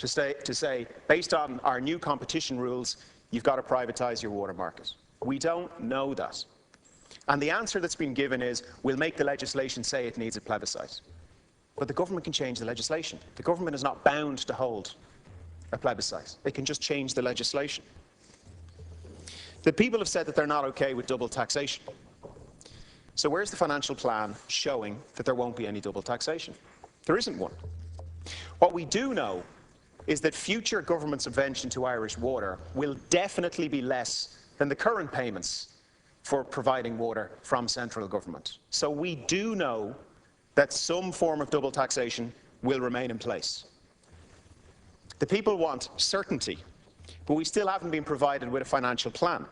to say, based on our new competition rules, you've got to privatise your water market. We don't know that. And the answer that's been given is, we'll make the legislation say it needs a plebiscite. But the government can change the legislation. The government is not bound to hold a plebiscite. It can just change the legislation. The people have said that they're not okay with double taxation. So where's the financial plan showing that there won't be any double taxation? There isn't one. What we do know is that future government subvention to Irish Water will definitely be less than the current payments for providing water from central government. So we do know that some form of double taxation will remain in place. The people want certainty, but we still haven't been provided with a financial plan.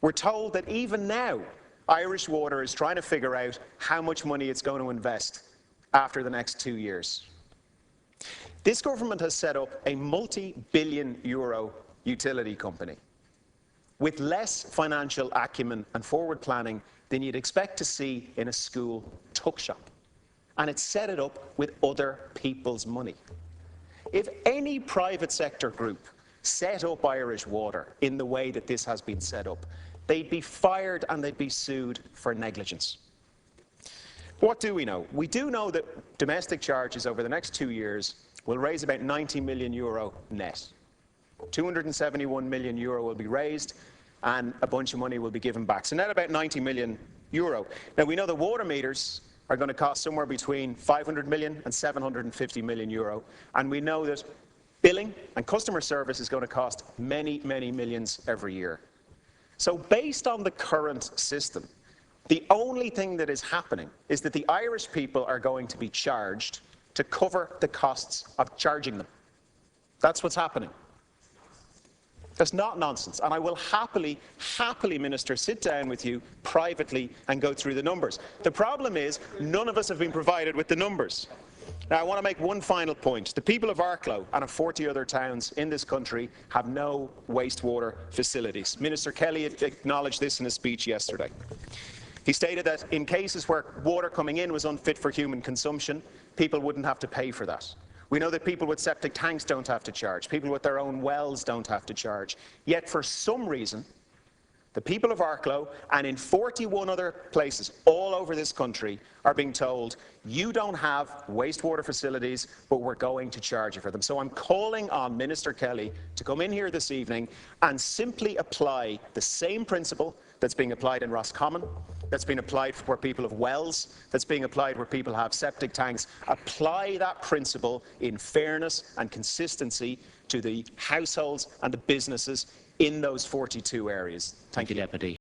We're told that even now, Irish Water is trying to figure out how much money it's going to invest after the next 2 years. This government has set up a multi-billion euro utility company with less financial acumen and forward planning than you'd expect to see in a school tuck shop. And it's set it up with other people's money. If any private sector group set up Irish Water in the way that this has been set up, they'd be fired and they'd be sued for negligence. What do we know? We do know that domestic charges over the next 2 years will raise about 90 million euro net. 271 million euro will be raised and a bunch of money will be given back. So net about 90 million euro. Now we know the water meters are going to cost somewhere between 500 million and 750 million euro. And we know that billing and customer service is going to cost many, many millions every year. So based on the current system, the only thing that is happening is that the Irish people are going to be charged to cover the costs of charging them. That's what's happening. That's not nonsense. And I will happily, Minister, sit down with you privately and go through the numbers. The problem is none of us have been provided with the numbers. Now, I want to make one final point. The people of Arklow and of 40 other towns in this country have no wastewater facilities. Minister Kelly acknowledged this in his speech yesterday. He stated that in cases where water coming in was unfit for human consumption, people wouldn't have to pay for that. We know that people with septic tanks don't have to charge. People with their own wells don't have to charge. Yet, for some reason, the people of Arklow and in 41 other places all over this country are being told, you don't have wastewater facilities, but we're going to charge you for them. So I'm calling on Minister Kelly to come in here this evening and simply apply the same principle that's being applied in Roscommon, that's being applied where people have wells, that's being applied where people have septic tanks. Apply that principle in fairness and consistency to the households and the businesses in those 42 areas. Thank you, Deputy.